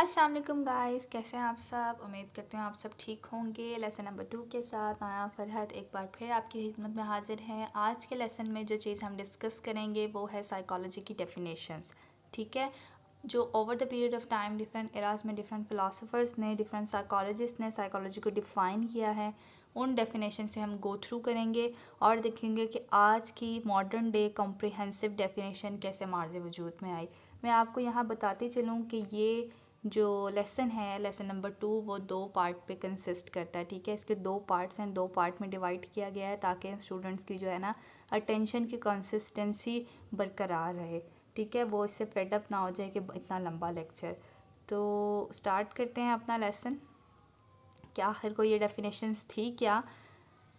अस्सलाम वालेकुम गाइस, कैसे हैं आप सब। उम्मीद करती हूँ आप सब ठीक होंगे। लेसन नंबर 2 के साथ आया फरहत एक बार फिर आपकी खिदमत में हाजिर है। आज के लेसन में जो चीज़ हम डिस्कस करेंगे वो है साइकोलॉजी की डेफिनेशंस। ठीक है, जो over the period of time different eras में डिफरेंट फ़िलासफ़र्स ने, डिफरेंट साइकोलॉजिस्ट ने साइकोलॉजी को डिफ़ाइन किया है, उन डेफिनेशन से हम गो थ्रू करेंगे और देखेंगे कि आज की मॉडर्न डे कॉम्प्रिहेंसिव डेफिनेशन कैसे मार्ज़ वजूद में आई। मैं आपको यहाँ बताती चलूँ कि ये जो लेसन है, लेसन नंबर 2, वो 2 पार्ट पे कंसिस्ट करता है। ठीक है, इसके 2 पार्ट्स हैं, 2 पार्ट में डिवाइड किया गया है ताकि स्टूडेंट्स की जो है ना अटेंशन की कंसिस्टेंसी बरकरार रहे। ठीक है, वो इससे फेड अप ना हो जाए कि इतना लंबा लेक्चर। तो स्टार्ट करते हैं अपना लेसन। क्या आखिर को ये डेफिनेशंस थी क्या।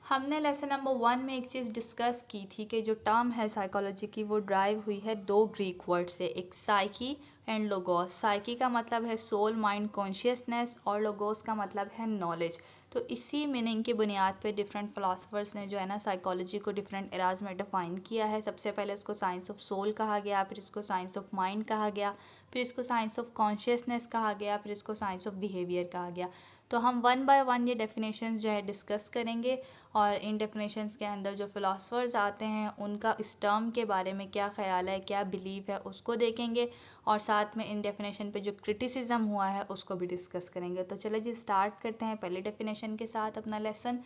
हमने लेसन नंबर 1 में एक चीज़ डिस्कस की थी कि जो टर्म है साइकोलॉजी की वो ड्राइव हुई है 2 ग्रीक वर्ड से, एक साइकी एंड लोगोस। साइकी का मतलब है सोल, माइंड, कॉन्शियसनेस, और लोगोस का मतलब है नॉलेज। तो इसी मीनिंग की बुनियाद पे डिफरेंट फ़िलासफ़र्स ने जो है ना साइकोलॉजी को डिफरेंट एराज में डिफ़ाइन किया है। सबसे पहले इसको साइंस ऑफ सोल कहा गया, फिर इसको साइंस ऑफ माइंड कहा गया, फिर इसको साइंस ऑफ कॉन्शियसनेस कहा गया, फिर इसको साइंस ऑफ बिहेवियर कहा गया। तो हम 1 बाय 1 ये डेफिनेशंस जो है डिस्कस करेंगे और इन डेफिनेशंस के अंदर जो फ़िलासफ़र्स आते हैं उनका इस टर्म के बारे में क्या ख़्याल है, क्या बिलीव है, उसको देखेंगे और साथ में इन डेफिनेशन पे जो क्रिटिसिज्म हुआ है उसको भी डिस्कस करेंगे। तो चलो जी स्टार्ट करते हैं पहले डेफिनेशन के साथ अपना लेसन।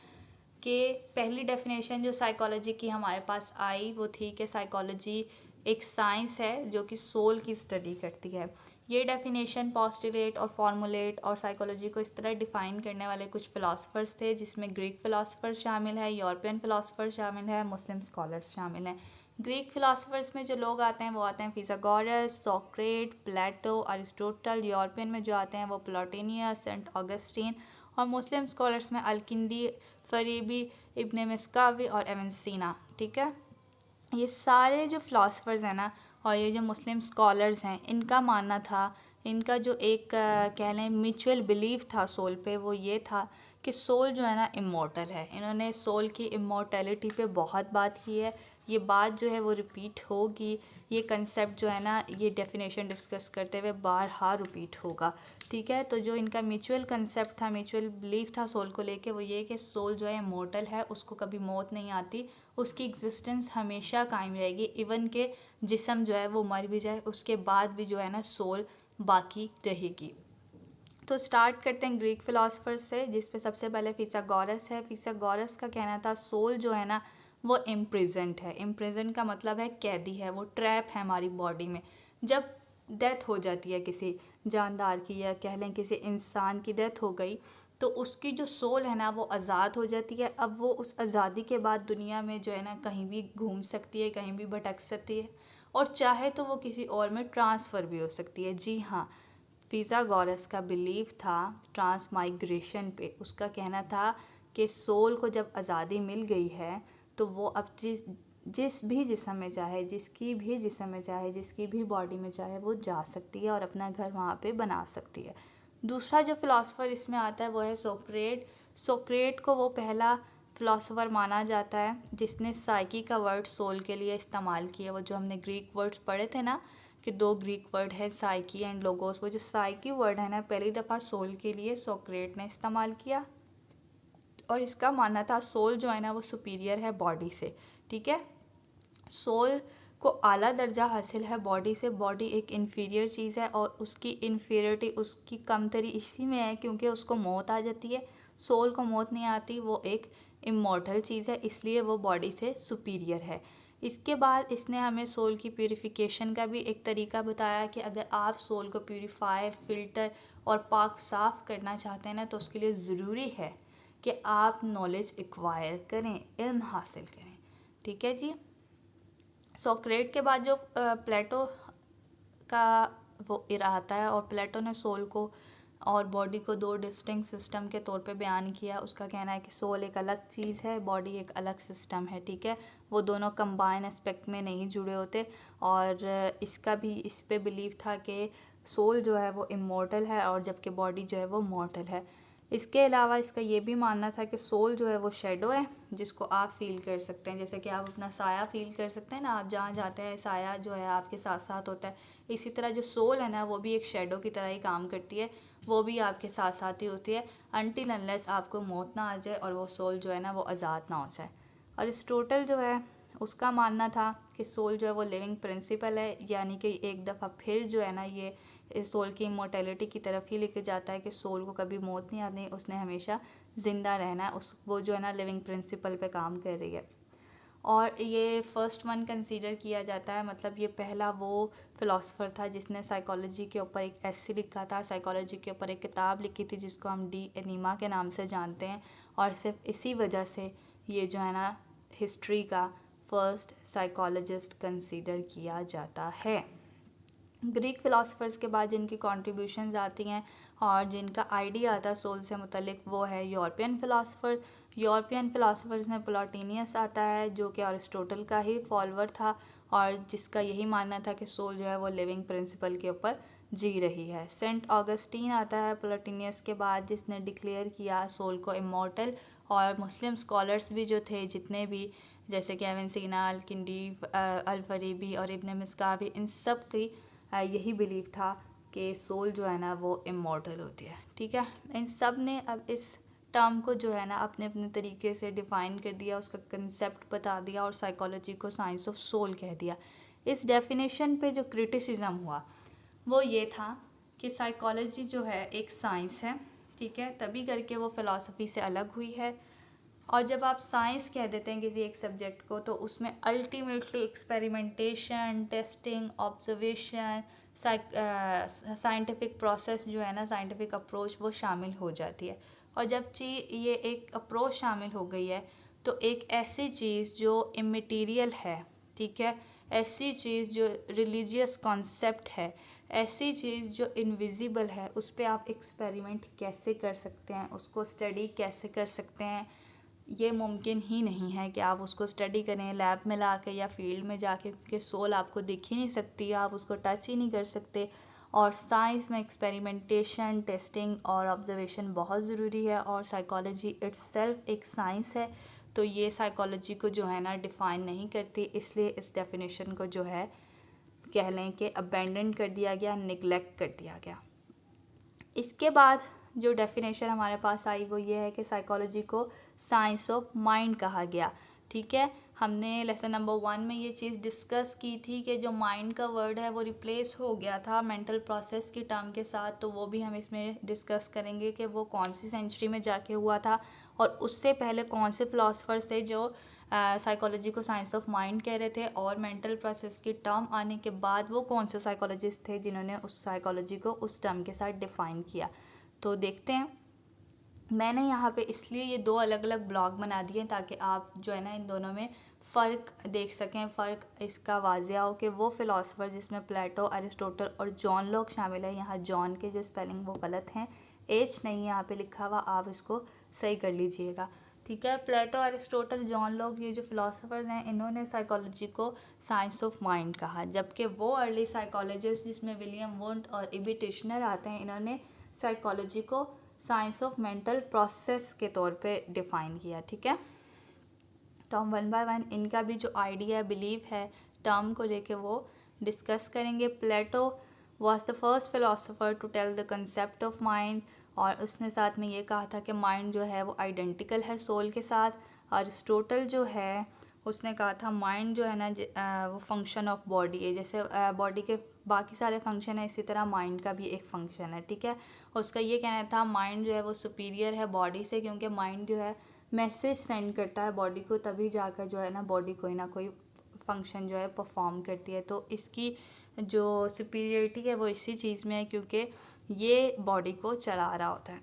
कि पहली डेफिनेशन जो साइकोलॉजी की हमारे पास आई वो थी कि साइकोलॉजी एक साइंस है जो कि सोल की स्टडी करती है। ये डेफिनेशन पोस्टुलेट और फॉर्मुलेट और साइकोलॉजी को इस तरह डिफ़ाइन करने वाले कुछ फ़िलासफ़र्स थे, जिसमें ग्रीक फ़िलासफ़र शामिल है, यूरोपियन फ़िलासफ़र शामिल है, मुस्लिम स्कॉलर्स शामिल हैं। ग्रीक फ़िलासफ़र्स में जो लोग आते हैं वो आते हैं फिथागोरस, सोक्रेट, प्लेटो, अरिस्टोटल। यूरोपियन में जो आते हैं वो प्लॉटिनियस, सेंट ऑगस्टीन। और मुस्लिम स्कॉलर्स में अलकिंदी, फरीबी, इब्न मिस्कावी और एवेंसीना। ठीक है, ये सारे जो फ़िलासफ़र्स हैं ना और ये जो मुस्लिम स्कॉलर्स हैं, इनका मानना था, इनका जो एक कह लें म्यूचुअल बिलीव था सोल पे, वो ये था कि सोल जो है ना इमॉर्टल है। इन्होंने सोल की इमॉर्टैलिटी पे बहुत बात की है। ये बात जो है वो रिपीट होगी, ये कंसेप्ट जो है ना ये डेफिनेशन डिस्कस करते हुए बारहा रिपीट होगा। ठीक है, तो जो इनका म्यूचुअल कंसेप्ट था, म्यूचुअल बिलीफ था सोल को लेके, वो ये कि सोल जो है इमॉर्टल है, उसको कभी मौत नहीं आती, उसकी एग्जिस्टेंस हमेशा कायम रहेगी। इवन के जिस्म जो है वो मर भी जाए उसके बाद भी जो है ना सोल बाकी रहेगी। तो स्टार्ट करते हैं ग्रीक फ़िलासफ़र से, जिस पे सबसे पहले फिथागोरस है। फिथागोरस का कहना था सोल जो है ना वो इम्प्रिजेंट है। इम्प्रिजेंट का मतलब है कैदी है, वो ट्रैप है हमारी बॉडी में। जब डेथ हो जाती है किसी जानदार की, या कह लें किसी इंसान की डेथ हो गई, तो उसकी जो सोल है ना वो आज़ाद हो जाती है। अब वो उस आज़ादी के बाद दुनिया में जो है ना कहीं भी घूम सकती है, कहीं भी भटक सकती है, और चाहे तो वो किसी और में ट्रांसफ़र भी हो सकती है। जी हाँ, फिथागोरस का बिलीव था ट्रांसमाइग्रेशन पे। उसका कहना था कि सोल को जब आज़ादी मिल गई है तो वो अब जिस जिस भी जिस्म में चाहे, जिसकी भी जिस्म में चाहे, जिसकी भी बॉडी में चाहे वो जा सकती है और अपना घर वहाँ पे बना सकती है। दूसरा जो फ़िलासफ़र इसमें आता है वो है सोक्रेट। सोक्रेट को वो पहला फ़िलासफ़र माना जाता है जिसने साइकी का वर्ड सोल के लिए इस्तेमाल किया। वो जो हमने ग्रीक वर्ड्स पढ़े थे ना कि 2 ग्रीक वर्ड है साइकी एंड लोगोस, वो जो साइकी वर्ड है ना पहली दफ़ा सोल के लिए सोक्रेट ने इस्तेमाल किया। और इसका मानना था सोल जो है ना वो सुपीरियर है बॉडी से। ठीक है, सोल को आला दर्जा हासिल है बॉडी से। बॉडी एक इन्फीरियर चीज़ है और उसकी इन्फीरियरिटी, उसकी कमतरी इसी में है क्योंकि उसको मौत आ जाती है। सोल को मौत नहीं आती, वो एक इमॉर्टल चीज़ है, इसलिए वो बॉडी से सुपीरियर है। इसके बाद इसने हमें सोल की प्यूरिफिकेशन का भी एक तरीका बताया कि अगर आप सोल को प्यूरिफाई, फ़िल्टर और पाक साफ़ करना चाहते हैं ना तो उसके लिए ज़रूरी है कि आप नॉलेज एक्वायर करें, इल्म हासिल करें। ठीक है जी। सोक्रेट के बाद जो प्लेटो का वो इरा आता है, और प्लेटो ने सोल को और बॉडी को 2 डिस्टिंक्ट सिस्टम के तौर पे बयान किया। उसका कहना है कि सोल एक अलग चीज़ है, बॉडी एक अलग सिस्टम है। ठीक है, वो दोनों कंबाइन एस्पेक्ट में नहीं जुड़े होते। और इसका भी इस पे बिलीव था कि सोल जो है वो इमॉर्टल है और जबकि बॉडी जो है वो मॉर्टल है। इसके अलावा इसका ये भी मानना था कि सोल जो है वो शेडो है जिसको आप फील कर सकते हैं, जैसे कि आप अपना साया फील कर सकते हैं ना, आप जहाँ जाते हैं साया जो है आपके साथ साथ होता है। इसी तरह जो सोल है ना वो भी एक शेडो की तरह ही काम करती है, वो भी आपके साथ साथ ही होती है अनटिल अनलेस आपको मौत ना आ जाए और वो सोल जो है ना वो आज़ाद ना हो जाए। अरिस्टोटल जो है उसका मानना था कि सोल जो है वो लिविंग प्रिंसिपल है, यानी कि एक दफ़ा फिर जो है ना ये सोल की इमोर्टैलिटी की तरफ ही लेके जाता है कि सोल को कभी मौत नहीं आनी, उसने हमेशा ज़िंदा रहना है, उस वो जो है ना लिविंग प्रिंसिपल पे काम कर रही है। और ये फर्स्ट वन कंसीडर किया जाता है, मतलब ये पहला वो फ़िलासफ़र था जिसने साइकोलॉजी के ऊपर एक एस्से लिखा था, साइकोलॉजी के ऊपर एक किताब लिखी थी जिसको हम डी एनिमा के नाम से जानते हैं। और सिर्फ इसी वजह से ये जो है ना हिस्ट्री का फर्स्ट साइकोलॉजिस्ट कंसीडर किया जाता है। ग्रीक फ़िलासफ़र्स के बाद जिनकी कॉन्ट्रीब्यूशंस आती हैं और जिनका आइडिया आता है सोल से मुतल्लिक, वो है यूरोपियन फ़िलासफ़र। यूरोपियन फ़िलासफ़र्स में प्लॉटिनियस आता है जो कि अरिस्टोटल का ही फॉलोअर था और जिसका यही मानना था कि सोल जो है वो लिविंग प्रिंसिपल के ऊपर जी रही है। सेंट ऑगस्टीन आता है प्लॉटिनियस के बाद जिसने डिक्लेयर किया सोल को इमॉर्टल। और मुस्लिम स्कॉलर्स भी जो थे जितने भी, जैसे कि एवन सीना, अल-किंडी, अल-फरीबी और इब्न मिस्कावी, इन सब की यही बिलीव था कि सोल जो है ना वो इमॉर्टल होती है। ठीक है, इन सब ने अब इस टर्म को जो है ना अपने अपने तरीके से डिफ़ाइन कर दिया, उसका कंसेप्ट बता दिया और साइकोलॉजी को साइंस ऑफ सोल कह दिया। इस डेफिनेशन पे जो क्रिटिसिज्म हुआ वो ये था कि साइकोलॉजी जो है एक साइंस है, ठीक है, तभी करके वो फ़िलासफ़ी से अलग हुई है। और जब आप साइंस कह देते हैं किसी एक सब्जेक्ट को तो उसमें ultimately experimentation, testing, observation, scientific process जो है ना, साइंटिफिक अप्रोच वो शामिल हो जाती है। और जब ये एक अप्रोच शामिल हो गई है तो एक ऐसी चीज़ जो इमटेरियल है, ठीक है, ऐसी चीज़ जो रिलीजियस कॉन्सेप्ट है, ऐसी चीज़ जो इनविजिबल है, उस पर आप एक्सपेरिमेंट कैसे कर सकते हैं, उसको स्टडी कैसे कर सकते हैं। ये मुमकिन ही नहीं है कि आप उसको स्टडी करें लैब में ला के या फील्ड में जाके, क्योंकि सोल आपको दिख ही नहीं सकती, आप उसको टच ही नहीं कर सकते। और साइंस में एक्सपेरिमेंटेशन, टेस्टिंग और ऑब्जर्वेशन बहुत ज़रूरी है और साइकोलॉजी इट्सेल्फ एक साइंस है, तो ये साइकोलॉजी को जो है ना डिफ़ाइन नहीं करती, इसलिए इस डेफिनेशन को जो है कह लें कि अबेंडन कर दिया गया, निगलेक्ट कर दिया गया। इसके बाद जो डेफिनेशन हमारे पास आई वो ये है कि साइकोलॉजी को साइंस ऑफ माइंड कहा गया। ठीक है, हमने लेसन नंबर 1 में ये चीज़ डिस्कस की थी कि जो माइंड का वर्ड है वो रिप्लेस हो गया था मेंटल प्रोसेस की टर्म के साथ, तो वो भी हम इसमें डिस्कस करेंगे कि वो कौन सी सेंचुरी में जाके हुआ था और उससे पहले कौन से फ़िलासफ़र्स थे जो साइकोलॉजी को साइंस ऑफ माइंड कह रहे थे, और मेंटल प्रोसेस की टर्म आने के बाद वो कौन से साइकोलॉजिस्ट थे जिन्होंने उस साइकोलॉजी को उस टर्म के साथ डिफ़ाइन किया। तो देखते हैं। मैंने यहाँ पे इसलिए ये 2 अलग अलग ब्लॉग बना दिए ताकि आप जो है ना इन दोनों में फ़र्क देख सकें, फ़र्क इसका वाज़िया हो कि वो फ़िलासफ़र जिसमें प्लेटो, अरिस्टोटल और जॉन लॉक शामिल है। यहाँ जॉन के जो स्पेलिंग वो गलत हैं, एच नहीं यहाँ पे लिखा हुआ, आप इसको सही कर लीजिएगा। ठीक है, प्लेटो, अरिस्टोटल, जॉन लॉक, ये जो फ़िलासफ़र्स हैं इन्होंने साइकोलॉजी को साइंस ऑफ माइंड कहा, जबकि वो अर्ली साइकोलॉजिस्ट जिसमें विलियम वुंड और इबी टिश्नर आते हैं, इन्होंने साइकोलॉजी को साइंस ऑफ मेंटल प्रोसेस के तौर पे डिफ़ाइन किया। ठीक है, तो हम 1 बाय 1 इनका भी जो आइडिया, बिलीव है टर्म को लेके वो डिस्कस करेंगे। Plato was the first philosopher to tell the concept of mind, और उसने साथ में ये कहा था कि माइंड जो है वो आइडेंटिकल है सोल के साथ। अरिस्टोटल जो है उसने कहा था माइंड जो है ना वो फंक्शन ऑफ बॉडी है, जैसे बॉडी के बाकी सारे फंक्शन है इसी तरह माइंड का भी एक फंक्शन है। ठीक है, उसका ये कहना था माइंड जो है वो सुपीरियर है बॉडी से, क्योंकि माइंड जो है मैसेज सेंड करता है बॉडी को, तभी जाकर जो है ना बॉडी कोई ना कोई फंक्शन जो है परफॉर्म करती है। तो इसकी जो सुपीरियरिटी है वो इसी चीज़ में है क्योंकि ये बॉडी को चला रहा होता है।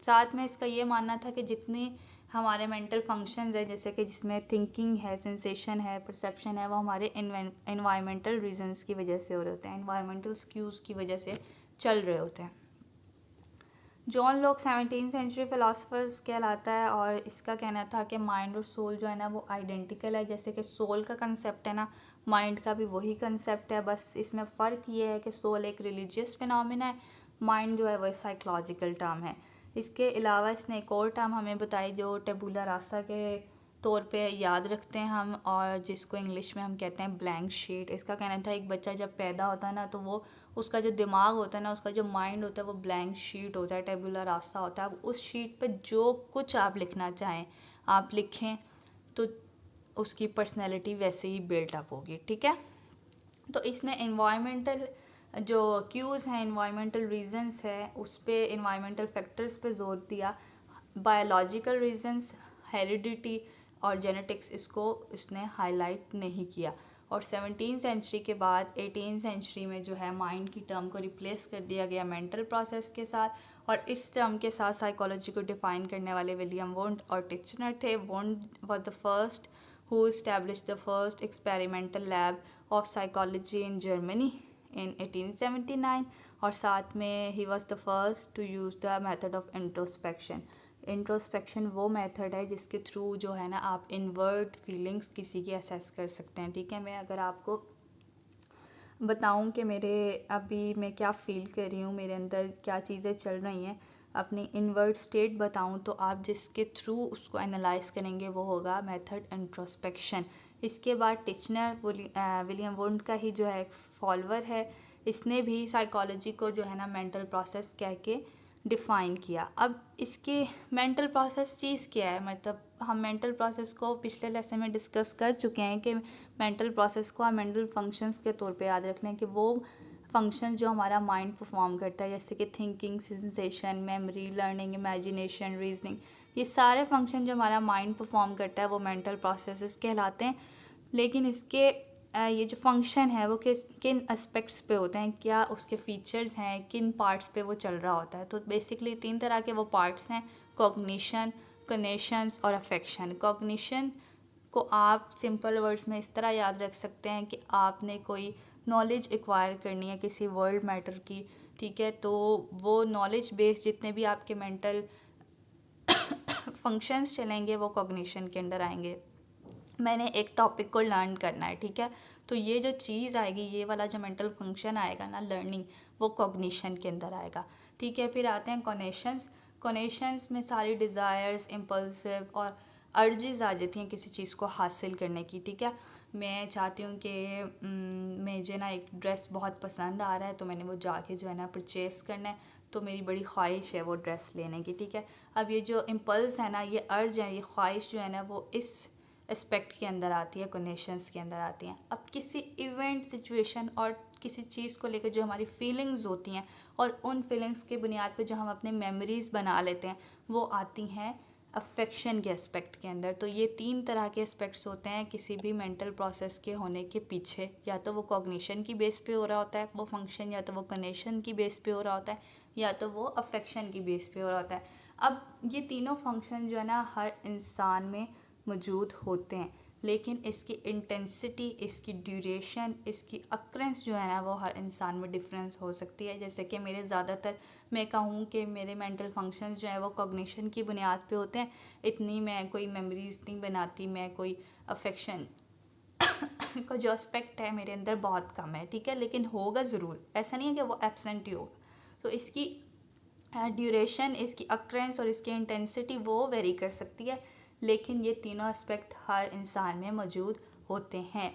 साथ में इसका ये मानना था कि जितनी हमारे मेंटल फंक्शंस है, जैसे कि जिसमें थिंकिंग है, सेंसेशन है, परसेप्शन है, वो हमारे एनवायरमेंटल रीजंस की वजह से हो रहे होते हैं, एनवायरमेंटल स्क्यूज़ की वजह से चल रहे होते हैं। John Locke 17th century philosophers कहलाता है और इसका कहना था कि माइंड और सोल जो है ना वो आइडेंटिकल है। जैसे कि सोल का कंसेप्ट है ना, माइंड का भी वही कंसेप्ट है, बस इसमें फ़र्क ये है कि सोल एक रिलीजियस फिनोमेना है, माइंड जो है वो साइकोलॉजिकल टर्म है। इसके अलावा इसने एक और टर्म हमें बताई जो टेबुला रासा के तौर पे याद रखते हैं हम, और जिसको इंग्लिश में हम कहते हैं ब्लैंक शीट। इसका कहना था एक बच्चा जब पैदा होता है ना तो वो उसका जो दिमाग होता है ना, उसका जो माइंड होता है वो ब्लैंक शीट होता है, टेबुलर रास्ता होता है। अब उस शीट पे जो कुछ आप लिखना चाहें आप लिखें तो उसकी पर्सनैलिटी वैसे ही बिल्डअप होगी, ठीक है। तो इसने इन्वायरमेंटल जो क्यूज़ हैं, इन्वायरमेंटल रीजंस है, उस पे इन्वायरमेंटल फैक्टर्स पे जोर दिया। बायोलॉजिकल रीजंस, हेरिडिटी और जेनेटिक्स इसको इसने हाईलाइट नहीं किया। और 17वीं सेंचुरी के बाद 18वीं सेंचुरी में जो है माइंड की टर्म को रिप्लेस कर दिया गया मेंटल प्रोसेस के साथ। और इस टर्म के साथ साइकोलॉजी को डिफ़ाइन करने वाले विलियम वुंड और टिचनर थे। Wound was the first who established the first experimental lab of psychology in Germany in 1879, और साथ में he was the first to use the method of introspection। Introspection वो method है जिसके थ्रू जो है ना आप इनवर्ड फीलिंग्स किसी की असेस कर सकते हैं, ठीक है। मैं अगर आपको बताऊं कि मेरे अभी मैं क्या फ़ील कर रही हूँ, मेरे अंदर क्या चीज़ें चल रही हैं, अपनी इनवर्ड स्टेट बताऊं, तो आप जिसके थ्रू उसको एनालाइज करेंगे वो होगा मेथड इंट्रोस्पेक्शन। इसके बाद टिचनर विलियम वुंड का ही जो है फॉलोअर है, इसने भी साइकोलॉजी को जो है ना मेंटल प्रोसेस कह के डिफ़ाइन किया। अब इसके मेंटल प्रोसेस चीज़ क्या है, मतलब हम मेंटल प्रोसेस को पिछले लेसन में डिस्कस कर चुके हैं कि मेंटल प्रोसेस को हम मेंटल फंक्शंस के तौर पे याद रख लें कि वो फंक्शंस जो हमारा माइंड परफॉर्म करता है, जैसे कि thinking, sensation, memory, learning, imagination, reasoning, ये सारे फंक्शन जो हमारा माइंड परफॉर्म करता है वो मेंटल प्रोसेसेस कहलाते हैं। लेकिन इसके ये जो फंक्शन है वो किन एस्पेक्ट्स पे होते हैं, क्या उसके फीचर्स हैं, किन पार्ट्स पे वो चल रहा होता है। तो बेसिकली 3 तरह के वो पार्ट्स हैं, कॉग्निशन, कनेशंस और अफेक्शन। कॉग्निशन को आप सिंपल वर्ड्स में इस तरह याद रख सकते हैं कि आपने कोई नॉलेज एक्वायर करनी है किसी वर्ल्ड मैटर की, ठीक है, तो वो नॉलेज बेस जितने भी आपके मेंटल फंक्शंस चलेंगे वो कॉग्निशन के अंदर आएंगे। मैंने एक टॉपिक को लर्न करना है, ठीक है, तो ये जो चीज़ आएगी, ये वाला जो मेंटल फंक्शन आएगा ना, लर्निंग, वो कॉग्निशन के अंदर आएगा, ठीक है। फिर आते हैं कोनेशंस। कोनेशंस में सारी डिज़ायर्स, इम्पल्सिव और अर्जेस आ जाती हैं किसी चीज़ को हासिल करने की, ठीक है। मैं चाहती हूँ कि मुझे ना एक ड्रेस बहुत पसंद आ रहा है, तो मैंने वो जाके जो है ना परचेज़ करना है, तो मेरी बड़ी ख्वाहिश है वो ड्रेस लेने की, ठीक है। अब ये जो इम्पल्स है ना, ये अर्ज है, ये ख्वाहिश जो है ना, वो इस एस्पेक्ट के अंदर आती है, कोनेशंस के अंदर आती हैं। अब किसी इवेंट, सिचुएशन और किसी चीज़ को लेकर जो हमारी फीलिंग्स होती हैं, और उन फीलिंग्स के बुनियाद पे जो हम अपने मेमोरीज़ बना लेते हैं, वो आती हैं अफेक्शन के एस्पेक्ट के अंदर। तो ये 3 तरह के एस्पेक्ट्स होते हैं किसी भी मेंटल प्रोसेस के होने के पीछे। या तो वो कॉग्निशन की बेस पे हो रहा होता है वो फंक्शन, या तो वो कनेक्शन की बेस पे हो रहा होता है, या तो वो अफेक्शन की बेस पे हो रहा होता है। अब ये तीनों फंक्शन जो है ना हर इंसान में मौजूद होते हैं, लेकिन इसकी इंटेंसिटी, इसकी ड्यूरेशन, इसकी अक्रेंस जो है ना वो हर इंसान में डिफरेंस हो सकती है। जैसे कि मेरे ज़्यादातर मैं कहूँ कि मेरे मेंटल फंक्शंस जो है वो कॉग्निशन की बुनियाद पे होते हैं, इतनी मैं कोई मेमोरीज नहीं बनाती, मैं कोई अफेक्शन का जो एस्पेक्ट है मेरे अंदर बहुत कम है, ठीक है, लेकिन होगा ज़रूर, ऐसा नहीं है कि वो एब्सेंट ही होगा। तो इसकी ड्यूरेशन, इसकी अक्रेंस और इसकी इंटेंसिटी वो वेरी कर सकती है, लेकिन ये तीनों एस्पेक्ट हर इंसान में मौजूद होते हैं।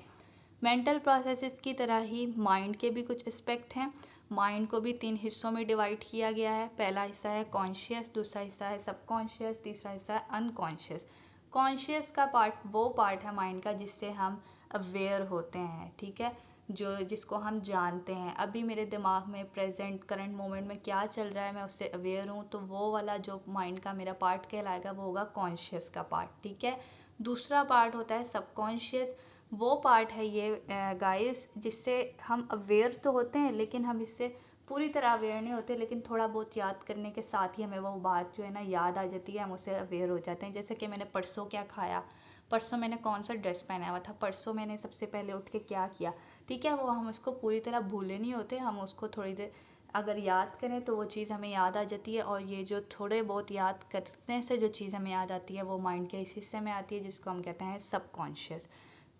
मेंटल प्रोसेसेस की तरह ही माइंड के भी कुछ एस्पेक्ट हैं। माइंड को भी 3 हिस्सों में डिवाइड किया गया है। पहला हिस्सा है कॉन्शियस, दूसरा हिस्सा है सबकॉन्शियस, तीसरा हिस्सा है अनकॉन्शियस। कॉन्शियस का पार्ट वो पार्ट है माइंड का जिससे हम अवेयर होते हैं, ठीक है, जो जिसको हम जानते हैं। अभी मेरे दिमाग में प्रेजेंट करंट मोमेंट में क्या चल रहा है मैं उससे अवेयर हूँ, तो वो वाला जो माइंड का मेरा पार्ट कहलाएगा वो होगा कॉन्शियस का पार्ट, ठीक है। दूसरा पार्ट होता है सबकॉन्शियस। वो पार्ट है ये गाइस जिससे हम अवेयर तो होते हैं, लेकिन हम इससे पूरी तरह अवेयर नहीं होते, लेकिन थोड़ा बहुत याद करने के साथ ही हमें वो बात जो है ना याद आ जाती है, हम उससे अवेयर हो जाते हैं। जैसे कि मैंने परसों क्या खाया, परसों मैंने कौन सा ड्रेस पहना हुआ था, परसों मैंने सबसे पहले उठ के क्या किया, ठीक है, वो हम उसको पूरी तरह भूले नहीं होते, हम उसको थोड़ी देर अगर याद करें तो वो चीज़ हमें याद आ जाती है। और ये जो थोड़े बहुत याद करने से जो चीज़ हमें याद आती है वो माइंड के इस हिस्से में आती है जिसको हम कहते हैं सबकॉन्शियस।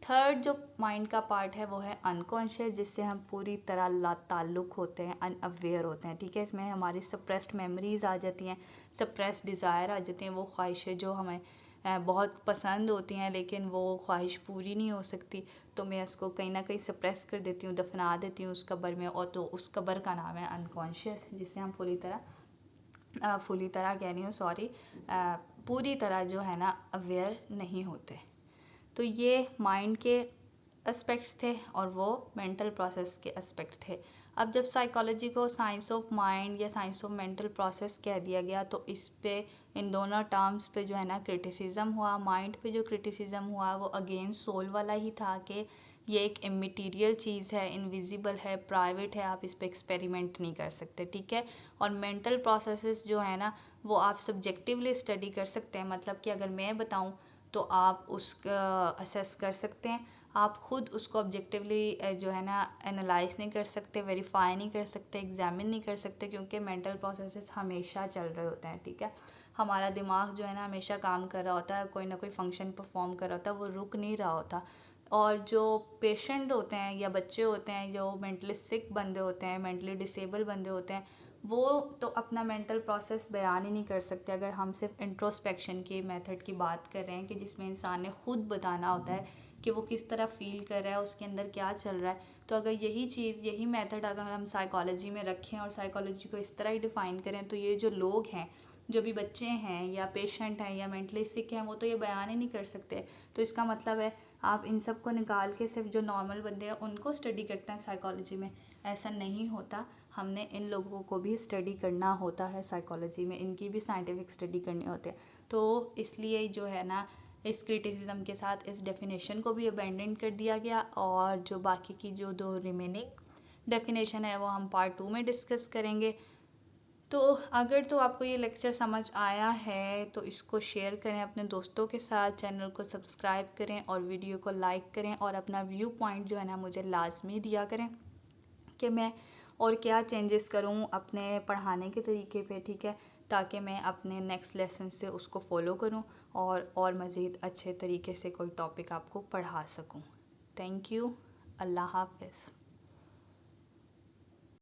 थर्ड जो माइंड का पार्ट है वो है अनकॉन्शियस, जिससे हम पूरी तरह लाताल्लुक़ होते हैं, अनअवेयर होते हैं, ठीक है। इसमें हमारी सप्रेस्ड मेमोरीज़ आ जाती हैं, सप्रेस्ड डिज़ायर आ जाती हैं, वो ख्वाहिशें जो हमें बहुत पसंद होती हैं लेकिन वो ख्वाहिश पूरी नहीं हो सकती, तो मैं उसको कहीं ना कहीं सप्रेस कर देती हूँ, दफना देती हूँ उस कब्र में। और तो उस कब्र का नाम है अनकॉन्शियस, जिससे हम पूरी तरह कह रही हूँ सॉरी, पूरी तरह जो है ना अवेयर नहीं होते। तो ये माइंड के एस्पेक्ट्स थे और वो मेंटल प्रोसेस के एस्पेक्ट थे। अब जब साइकोलॉजी को साइंस ऑफ माइंड या साइंस ऑफ मेंटल प्रोसेस कह दिया गया, तो इस पे इन दोनों टर्म्स पे जो है ना क्रिटिसिज्म हुआ। माइंड पे जो क्रिटिसिज्म हुआ वो अगेंस्ट सोल वाला ही था कि ये एक इमेटीरियल चीज़ है, इनविजिबल है, प्राइवेट है, आप इस पे एक्सपेरिमेंट नहीं कर सकते, ठीक है। और मेंटल प्रोसेसेस जो है ना वो आप सब्जेक्टिवली स्टडी कर सकते हैं, मतलब कि अगर मैं बताऊँ तो आप उसका असेस कर सकते हैं, आप ख़ुद उसको ऑब्जेक्टिवली जो है ना एनालाइज नहीं कर सकते, वेरीफाई नहीं कर सकते, एग्जामिन नहीं कर सकते, क्योंकि मेंटल प्रोसेसेस हमेशा चल रहे होते हैं, ठीक है। हमारा दिमाग जो है ना हमेशा काम कर रहा होता है, कोई ना कोई फंक्शन परफॉर्म कर रहा होता है, वो रुक नहीं रहा होता। और जो पेशेंट होते हैं या बच्चे होते हैं, जो मेंटली सिक बंदे होते हैं, मेंटली डिसेबल बंदे होते हैं, वो तो अपना मेंटल प्रोसेस बयान ही नहीं कर सकते। अगर हम सिर्फ इंट्रोस्पेक्शन के मेथड की बात कर रहे हैं कि जिसमें इंसान ने खुद बताना होता है कि वो किस तरह फील कर रहा है, उसके अंदर क्या चल रहा है, तो अगर यही मेथड अगर हम साइकोलॉजी में रखें और साइकोलॉजी को इस तरह ही डिफ़ाइन करें, तो ये जो लोग हैं, जो भी बच्चे हैं या पेशेंट हैं या मेंटली सिक हैं, वो तो ये बयान ही नहीं कर सकते। तो इसका मतलब है आप इन सब को निकाल के सिर्फ जो नॉर्मल बंदे हैं उनको स्टडी करते हैं साइकोलॉजी में, ऐसा नहीं होता। हमने इन लोगों को भी स्टडी करना होता है साइकोलॉजी में, इनकी भी साइंटिफिक स्टडी करनी होती है। तो इसलिए जो है ना इस क्रिटिसिज्म के साथ इस डेफिनेशन को भी अबेंडन कर दिया गया, और जो बाकी की जो 2 रिमेनिंग डेफिनेशन है वो हम पार्ट 2 में डिस्कस करेंगे। तो अगर तो आपको ये लेक्चर समझ आया है तो इसको शेयर करें अपने दोस्तों के साथ, चैनल को सब्सक्राइब करें और वीडियो को लाइक करें, और अपना व्यू पॉइंट जो है ना मुझे लाजमी दिया करें कि मैं और क्या चेंजेस करूं अपने पढ़ाने के तरीके पे, ठीक है, ताकि मैं अपने नेक्स्ट लेसन से उसको फॉलो करूं और मज़ीद अच्छे तरीके से कोई टॉपिक आपको पढ़ा सकूं। Thank you. अल्लाह हाफ़िज़।